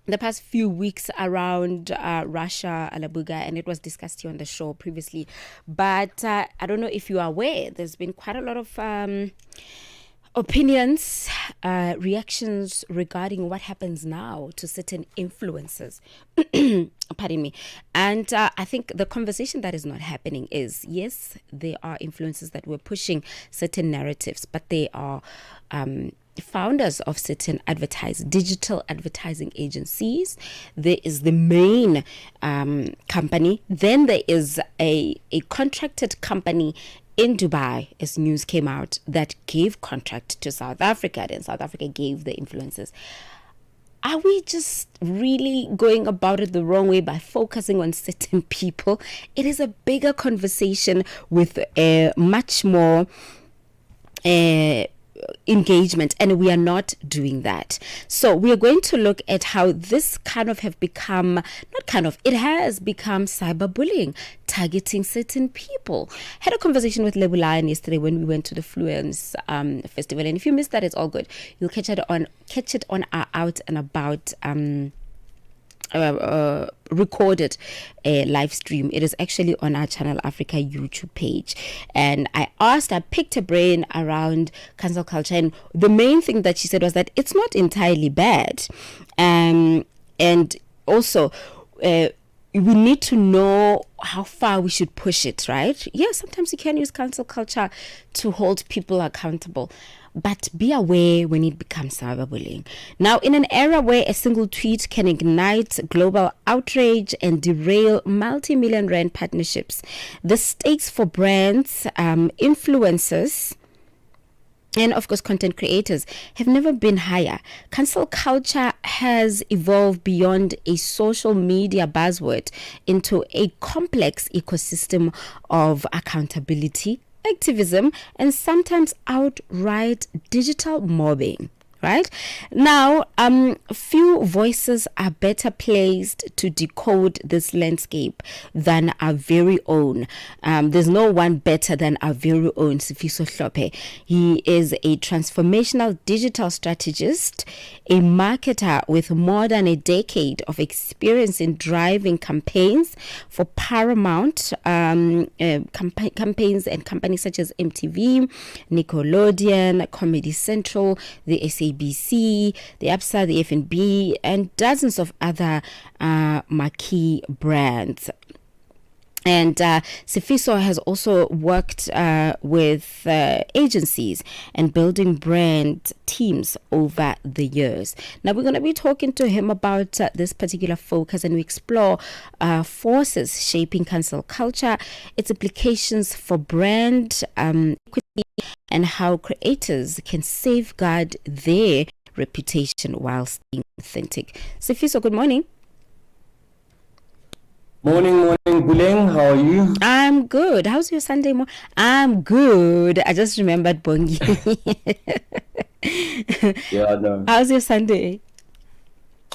the past few weeks around Russia, Alabuga, and it was discussed here on the show previously. But I don't know if you are aware, there's been quite a lot of opinions, reactions regarding what happens now to certain influencers. Pardon me. And I think the conversation that is not happening is, yes, there are influencers that were pushing certain narratives, but they are founders of certain digital advertising agencies. There is the main company. Then there is a contracted company in Dubai, as news came out, that gave contract to South Africa, and South Africa gave the influencers. Are we just really going about it the wrong way by focusing on certain people? It is a bigger conversation with much more engagement, and we are not doing that. So we are going to look at how this it has become cyberbullying, targeting certain people. Had a conversation with Lebu Lion yesterday when we went to the Fluence festival, and if you missed that, it's all good. You'll catch it on our Out and About recorded live stream. It is actually on our Channel Africa YouTube page, and I picked a brain around cancel culture, and the main thing that she said was that it's not entirely bad, and also we need to know how far we should push it, right? Yeah, sometimes you can use cancel culture to hold people accountable, but be aware when it becomes cyberbullying. Now, in an era where a single tweet can ignite global outrage and derail multi-million rand partnerships, the stakes for brands, influencers, and of course content creators have never been higher. Cancel culture has evolved beyond a social media buzzword into a complex ecosystem of accountability, activism, and sometimes outright digital mobbing. Right now, few voices are better placed to decode this landscape than our very own. There's no one better than our very own Sifiso Hlope. He is a transformational digital strategist, a marketer with more than a decade of experience in driving campaigns for Paramount campaigns and companies such as MTV, Nickelodeon, Comedy Central, the ABC, the Absa, the FNB, and dozens of other marquee brands. And Sifiso has also worked with agencies and building brand teams over the years. Now, we're going to be talking to him about this particular focus, and we explore forces shaping cancel culture, its implications for brand equity, and how creators can safeguard their reputation while staying authentic. Sifiso, good morning. Morning, Buleng. How are you? I'm good. How's your Sunday morning? I'm good. I just remembered Bongi. Yeah, no. How's your Sunday?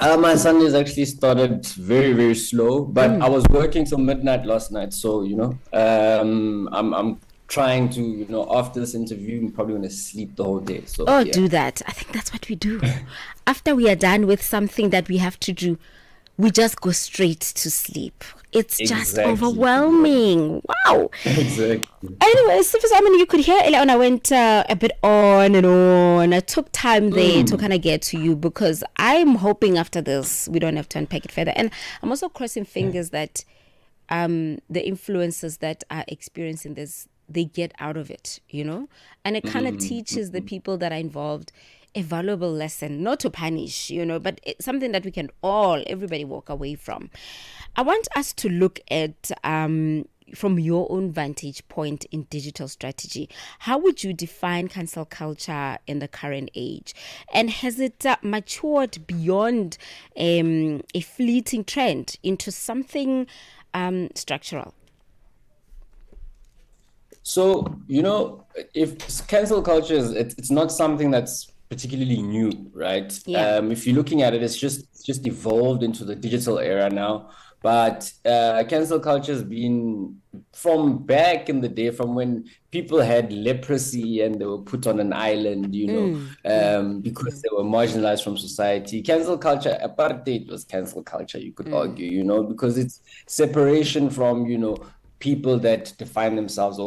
My Sundays actually started very, very slow, but I was working till midnight last night. So, I'm trying to, after this interview, I'm probably going to sleep the whole day. So, yeah. Do that. I think that's what we do. After we are done with something that we have to do, we just go straight to sleep. It's just overwhelming. Wow. Exactly. Anyway, Sifiso, you could hear earlier on I went a bit on and on. I took time there to kind of get to you because I'm hoping after this we don't have to unpack it further. And I'm also crossing fingers that the influencers that are experiencing this, they get out of it, and it kind of teaches the people that are involved a valuable lesson, not to punish, but it's something that we can everybody walk away from. I want us to look at, from your own vantage point in digital strategy, how would you define cancel culture in the current age? And has it matured beyond a fleeting trend into something structural? So, if cancel culture it's not something that's particularly new, right? Yeah. If you're looking at it, it's just evolved into the digital era now. But cancel culture has been from back in the day, from when people had leprosy and they were put on an island, because they were marginalized from society. Cancel culture, apartheid was cancel culture, you could argue, because it's separation from, people that define themselves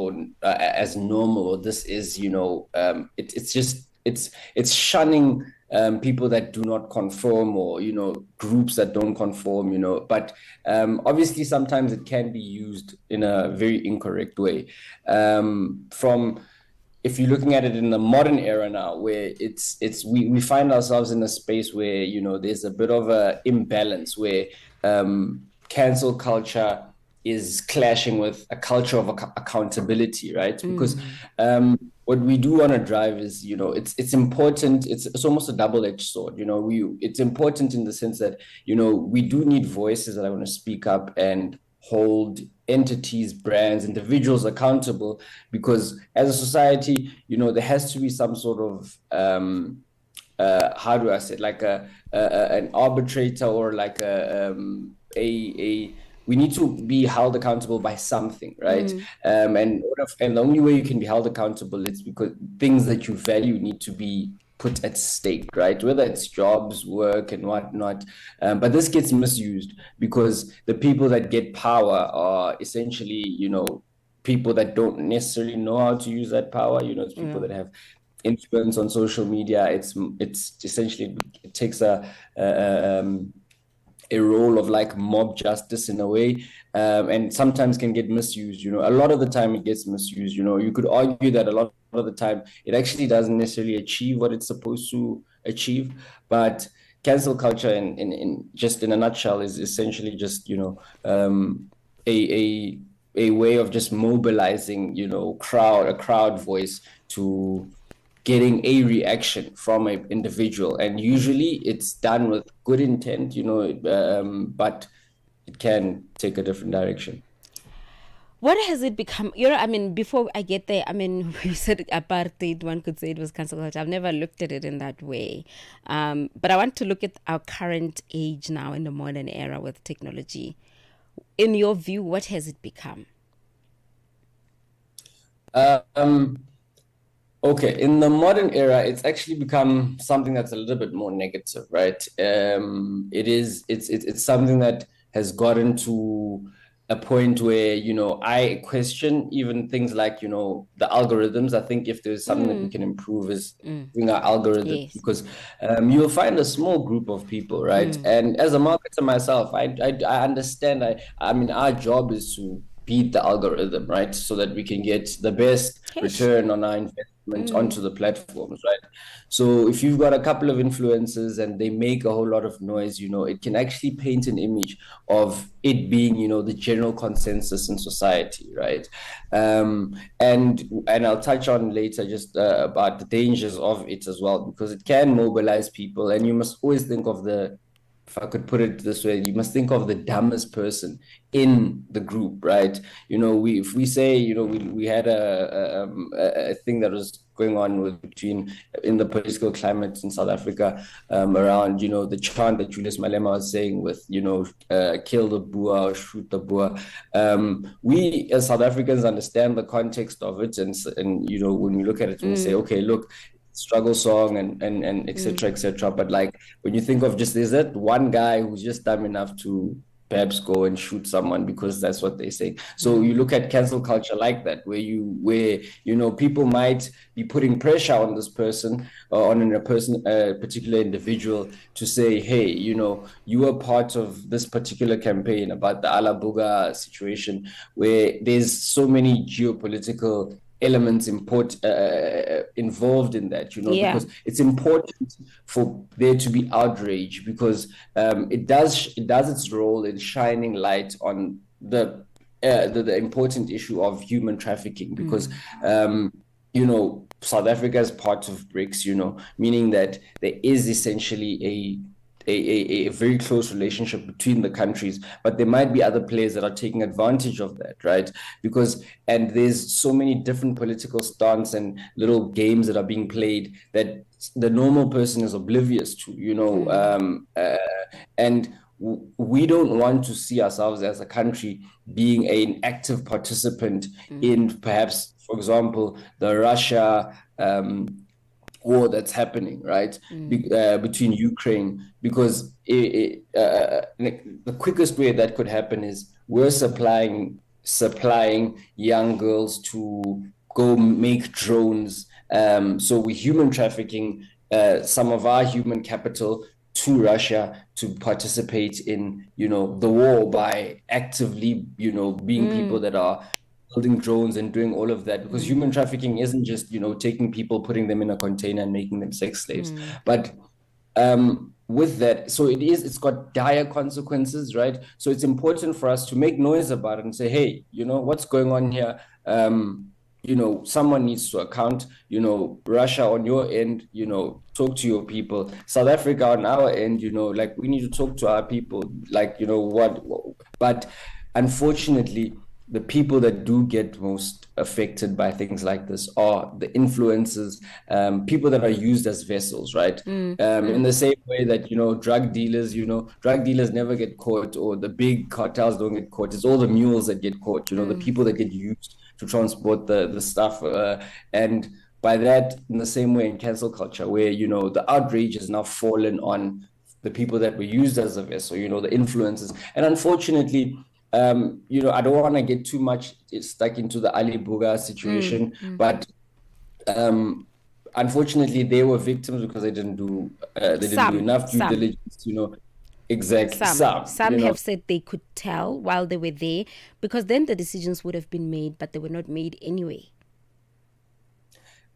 as normal, or this is, it's just it's shunning people that do not conform, or groups that don't conform, but obviously sometimes it can be used in a very incorrect way. From If you're looking at it in the modern era now, where we find ourselves in a space where there's a bit of a imbalance, where cancel culture is clashing with a culture of accountability, right? Because what we do want to drive is, it's important. It's almost a double-edged sword. It's important in the sense that we do need voices that are going to speak up and hold entities, brands, individuals accountable, because as a society, there has to be some sort of how do I say it, like an arbitrator, or like a we need to be held accountable by something, right? And the only way you can be held accountable is because things that you value need to be put at stake, right? Whether it's jobs, work, and whatnot. But this gets misused because the people that get power are essentially, people that don't necessarily know how to use that power. It's people that have influence on social media. It's essentially, it takes a role of like mob justice in a way, and sometimes can get misused. A lot of the time it gets misused. You could argue that a lot of the time it actually doesn't necessarily achieve what it's supposed to achieve. But cancel culture, in just in a nutshell, is essentially just a way of just mobilizing a crowd voice to getting a reaction from an individual, and usually it's done with good intent, but it can take a different direction. What has it become? Before I get there, we said apartheid, one could say it was cancel culture. I've never looked at it in that way. But I want to look at our current age now in the modern era with technology. In your view, what has it become? Okay, in the modern era, it's actually become something that's a little bit more negative, right? It's something that has gotten to a point where, I question even things like, the algorithms. I think if there's something that we can improve is doing our algorithms, Yes. because you'll find a small group of people, right? And as a marketer myself, I understand. Our job is to beat the algorithm, right? So that we can get the best return on our investment onto the platforms, right? So if you've got a couple of influencers and they make a whole lot of noise, it can actually paint an image of it being, the general consensus in society, right? And I'll touch on later just about the dangers of it as well, because it can mobilize people, and you must always think of if I could put it this way, you must think of the dumbest person in the group, right? If we say, we had a thing that was going on in the political climate in South Africa, around, the chant that Julius Malema was saying with, kill the Boer or shoot the Boer. We as South Africans understand the context of it, and when we look at it, we say, okay, look, struggle song and etc. But like, when you think of just, there's that one guy who's just dumb enough to perhaps go and shoot someone because that's what they say. So you look at cancel culture like that, where people might be putting pressure on this person, or on a particular individual, to say, hey, you are part of this particular campaign about the Alabuga situation, where there's so many geopolitical elements involved in that, because it's important for there to be outrage, because it does its role in shining light on the important issue of human trafficking, because South Africa is part of BRICS, meaning that there is essentially a very close relationship between the countries, but there might be other players that are taking advantage of that, right? And there's so many different political stance and little games that are being played, that the normal person is oblivious to, and we don't want to see ourselves as a country being an active participant in perhaps, for example, the Russia war that's happening, right, between Ukraine, because the quickest way that could happen is we're supplying young girls to go make drones. So we're human trafficking some of our human capital to Russia to participate in, the war by actively, being people that are building drones and doing all of that, because human trafficking isn't just, taking people, putting them in a container and making them sex slaves. But with that, so it's got dire consequences, right? So it's important for us to make noise about it and say, hey, what's going on here? Someone needs to account, Russia on your end, talk to your people. South Africa on our end, like we need to talk to our people, like, but unfortunately, the people that do get most affected by things like this are the influencers, people that are used as vessels, right? In the same way that, drug dealers never get caught, or the big cartels don't get caught. It's all the mules that get caught, the people that get used to transport the stuff. And by that, in the same way in cancel culture, where, the outrage has now fallen on the people that were used as a vessel, the influencers. And unfortunately, I don't want to get too much stuck into the Ali Buga situation, but unfortunately, they were victims because they didn't do enough due diligence. Exactly. Some have said they could tell while they were there, because then the decisions would have been made, but they were not made anyway.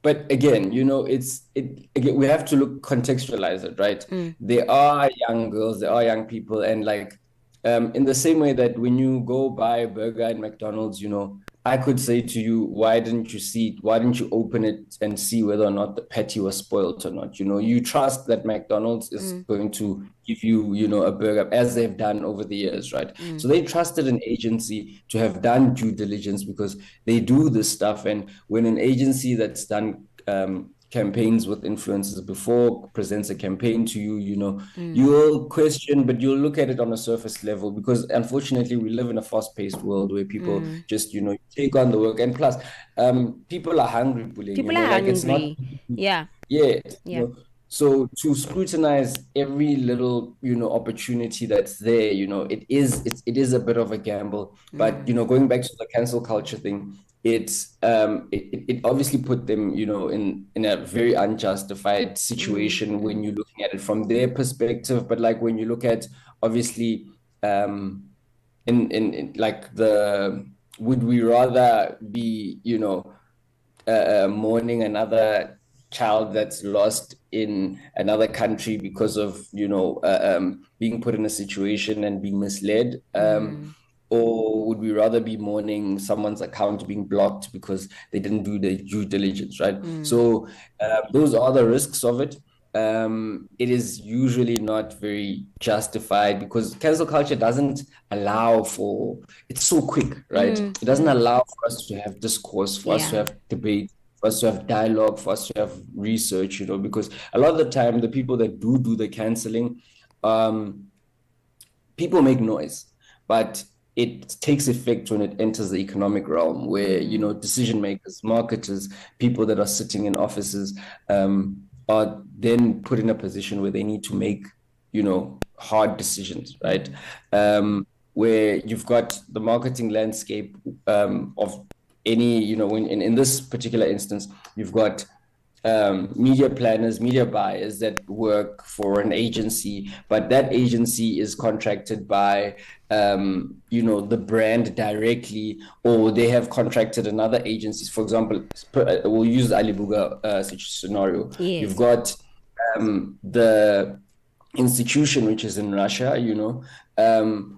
But again, again, we have to contextualize it, right? There are young girls, there are young people, and like, in the same way that when you go buy a burger at McDonald's, I could say to you, why didn't you open it and see whether or not the patty was spoiled or not? You trust that McDonald's is going to give you, a burger, as they've done over the years, right? So they trusted an agency to have done due diligence, because they do this stuff. And when an agency that's done campaigns with influencers before presents a campaign to you, you'll question, but you'll look at it on a surface level, because unfortunately we live in a fast-paced world where people just, take on the work. And plus, people are hungry, people are hungry. It's not, so to scrutinize every little, opportunity that's there, it is a bit of a gamble. But, going back to the cancel culture thing, it obviously put them, in a very unjustified situation when you're looking at it from their perspective. But like when you look at, obviously, in like would we rather be, mourning another child that's lost in another country because of, being put in a situation and being misled, or would we rather be mourning someone's account being blocked because they didn't do the due diligence, right? So those are the risks of it. It is usually not very justified, because cancel culture doesn't allow for, it's so quick, right? It doesn't allow for us to have discourse, for us to have debate, for us to have dialogue, for us to have research, because a lot of the time, the people that do the canceling, people make noise, but it takes effect when it enters the economic realm, where, decision makers, marketers, people that are sitting in offices, are then put in a position where they need to make, hard decisions, right? Where you've got the marketing landscape of any, when in this particular instance, you've got media planners, media buyers that work for an agency, but that agency is contracted by, the brand directly, or they have contracted another agencies. For example, we'll use the Ali Buga scenario. Yes. You've got the institution which is in Russia,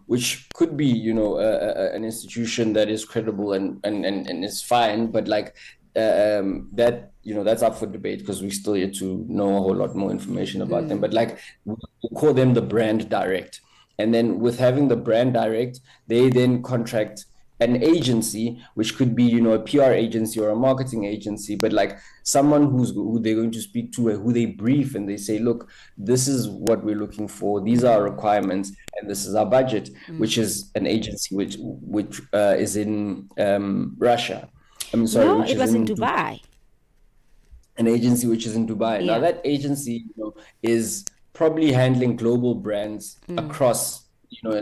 which could be, an institution that is credible and is fine, but like that, that's up for debate, because we still yet to know a whole lot more information about them. But like, we'll call them the brand direct. And then with having the brand direct, they then contract, an agency, which could be, you know, a PR agency or a marketing agency, but like someone who they're going to speak to and who they brief and they say, look, this is what we're looking for, these are our requirements, and this is our budget, which is an agency which is in Russia. No, Which it is was in Dubai. Dubai. An agency which is in Dubai. Yeah. Now that agency, you know, is probably handling global brands across, you know,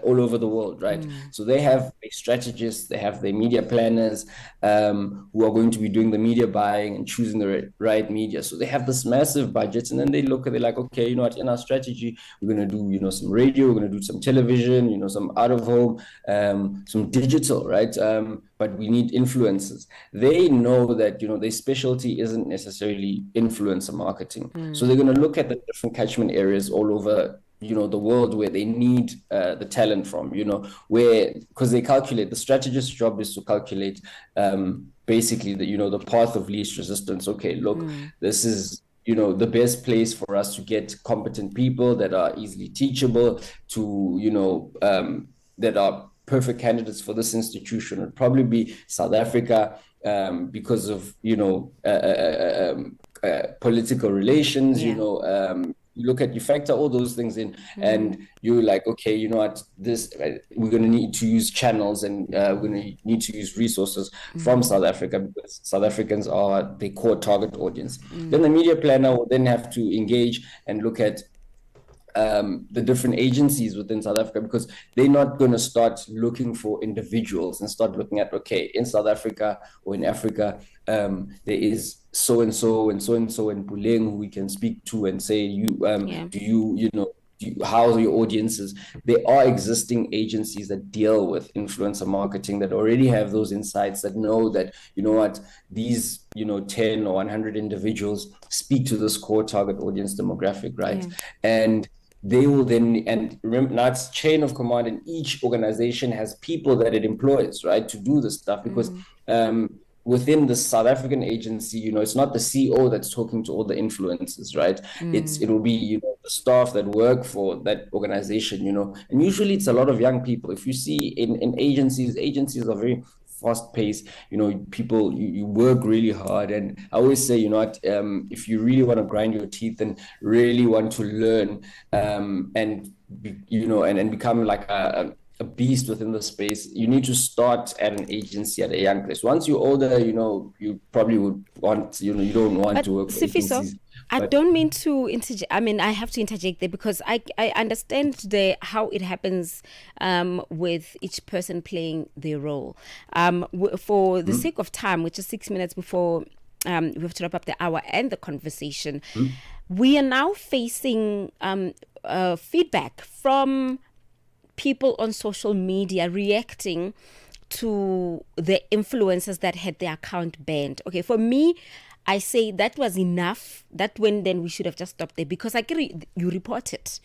all over the world, right? So they have a strategist, they have their media planners, who are going to be doing the media buying and choosing the right media. So they have this massive budget, and then they're like, okay, you know what, in our strategy, we're going to do, you know, some radio, we're going to do some television, you know, some out of home, some digital, right? But we need influencers. They know that, you know, their specialty isn't necessarily influencer marketing. So they're going to look at the different catchment areas all over, you know, the world where they need the talent from, you know, where, because they calculate, the strategist's job is to calculate basically the, you know, the path of least resistance. Okay, look, this is, you know, the best place for us to get competent people that are easily teachable, to, you know, that are perfect candidates for this institution. Would probably be South Africa, because of, you know, political relations, you know, you factor all those things in, and you're like, okay, you know what, this, we're going to need to use channels, and we're going to need to use resources from South Africa, because South Africans are the core target audience. Then the media planner will then have to engage and look at the different agencies within South Africa, because they're not going to start looking for individuals and start looking at, okay, in South Africa or in Africa, there is so and so and so and so in Puleng who we can speak to and say, how are your audiences? There are existing agencies that deal with influencer marketing that already have those insights, that know that, you know what, these, you know, 10 or 100 individuals speak to this core target audience demographic, right? And they will then, and remember, now it's chain of command, and each organization has people that it employs, right, to do this stuff, because within the South African agency, you know, it's not the CEO that's talking to all the influencers, right? It'll be, you know, the staff that work for that organization, you know, and usually it's a lot of young people. If you see in agencies are very fast paced, you know, people, you work really hard. And I always say, you know what, if you really want to grind your teeth and really want to learn, and become like a beast within the space, you need to start at an agency at a young place. Once you're older, you know, you probably would want, you know, you don't want to work for agencies. I don't mean to interject. I mean, I have to interject there, because I understand how it happens with each person playing their role. For the sake of time, which is 6 minutes before we have to wrap up the hour and the conversation, we are now facing feedback from people on social media reacting to the influencers that had their account banned. Okay, for me, I say that was enough. Then we should have just stopped there, because I get you report it.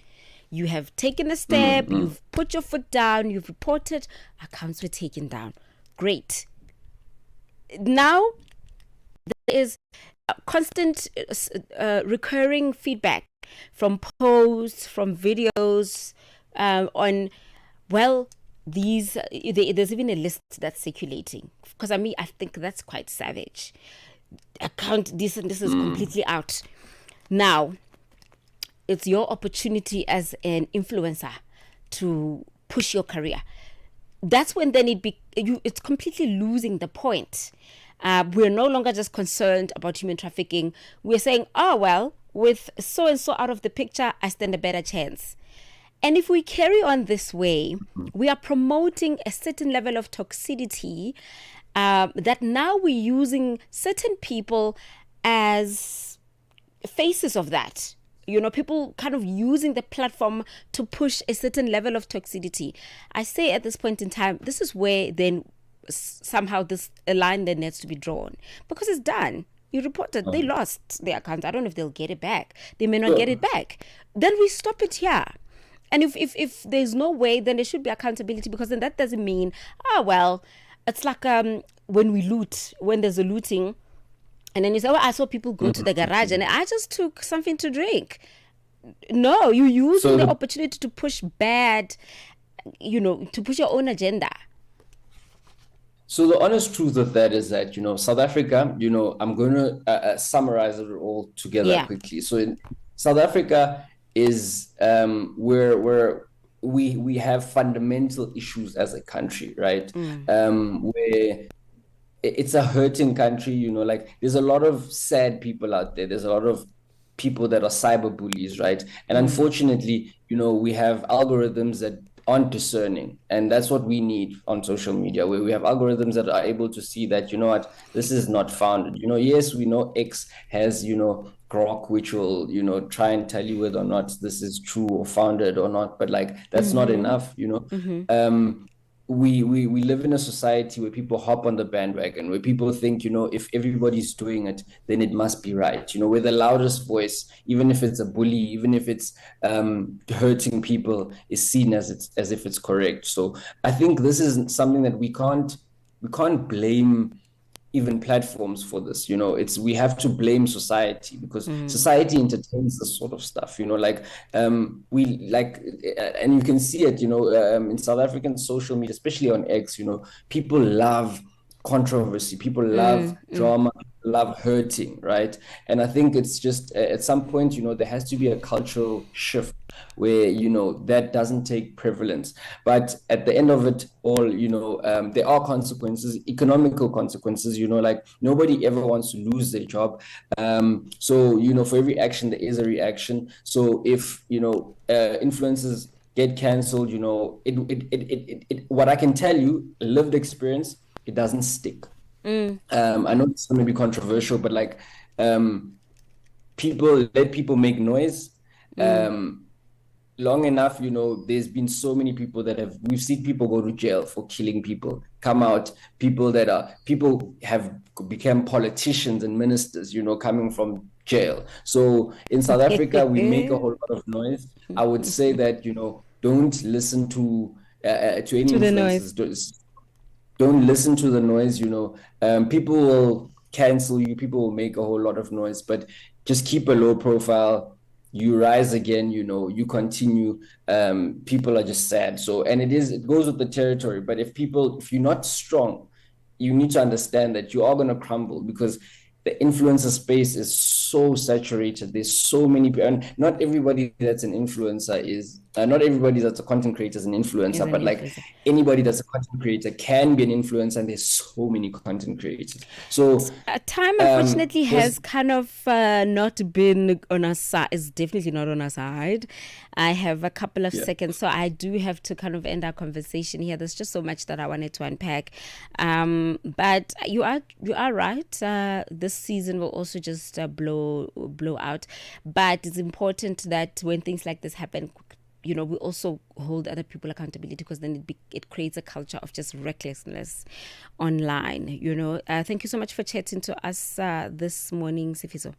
You have taken a step, you've put your foot down, you've reported, accounts were taken down. Great. Now, there is constant recurring feedback from posts, from videos, on, well, there's even a list that's circulating, because I think that's quite savage. Account this and this is completely out. Now it's your opportunity as an influencer to push your career. That's when then it's completely losing the point. We're no longer just concerned about human trafficking. We're saying, oh well, with so and so out of the picture, I stand a better chance. And if we carry on this way, we are promoting a certain level of toxicity, that now we're using certain people as faces of that. You know, people kind of using the platform to push a certain level of toxicity. I say at this point in time, this is where then somehow a line that needs to be drawn, because it's done. You reported, they lost their account. I don't know if they'll get it back. They may not get it back. Then we stop it here. And if there's no way, then there should be accountability, because then that doesn't mean, it's like when there's a looting, and then you say, well, I saw people go to the garage and I just took something to drink. No, you use the opportunity to push to push your own agenda. So the honest truth of that is that, South Africa, I'm going to summarize it all together Yeah. quickly. So in South Africa is where we have fundamental issues as a country, right? Where it's a hurting country, like there's a lot of sad people out there. There's a lot of people that are cyber bullies, right? And unfortunately, we have algorithms that aren't discerning. And that's what we need on social media, where we have algorithms that are able to see that, what, this is not founded. Yes, we know X has, Grok, which will, try and tell you whether or not this is true or founded or not. But like, that's not enough, we live in a society where people hop on the bandwagon, where people think, if everybody's doing it, then it must be right. We're the loudest voice, even if it's a bully, even if it's hurting people, is seen as if it's correct. So I think this is something that we can't blame even platforms for this. We have to blame society, because society entertains this sort of stuff. We like, and you can see it, in South African social media, especially on X. People love controversy, people love drama, love hurting, right? And I think it's just at some point, there has to be a cultural shift where that doesn't take prevalence. But at the end of it all, there are consequences, economical consequences. Like nobody ever wants to lose their job. So for every action there is a reaction. So if influencers get cancelled, what I can tell you, lived experience, it doesn't stick. I know it's going to be controversial, but like people make noise. Long enough, there's been so many people we've seen people go to jail for killing people, come out, people have become politicians and ministers, coming from jail. So in South Africa, we make a whole lot of noise. I would say that, don't listen to any influencers. Don't listen to the noise. People will cancel you, people will make a whole lot of noise, but just keep a low profile. You rise again, you continue. People are just sad. So, and it goes with the territory. But if you're not strong, you need to understand that you are going to crumble, because the influencer space is so saturated. There's so many people, and not everybody that's an influencer is, not everybody that's a content creator is an influencer, but like anybody that's a content creator can be an influencer, and there's so many content creators. So time unfortunately has kind of not been on our side. It's definitely not on our side. I have a couple of seconds, so I do have to kind of end our conversation here. There's just so much that I wanted to unpack, but you are right. This season will also just blow out, but it's important that when things like this happen, we also hold other people accountability, because then it creates a culture of just recklessness online. Thank you so much for chatting to us this morning, Sifiso.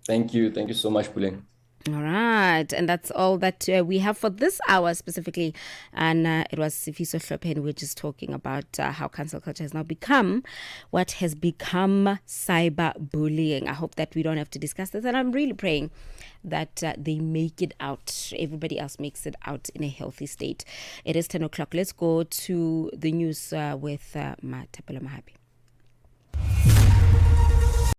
Thank you so much, Puleng. All right, and that's all that we have for this hour specifically. And it was Sifiso Hlope, and we're just talking about how cancel culture has now become what has become cyberbullying. I hope that we don't have to discuss this, and I'm really praying that they make it out. Everybody else makes it out in a healthy state. It is 10 o'clock. Let's go to the news with Matapelo Mahapi.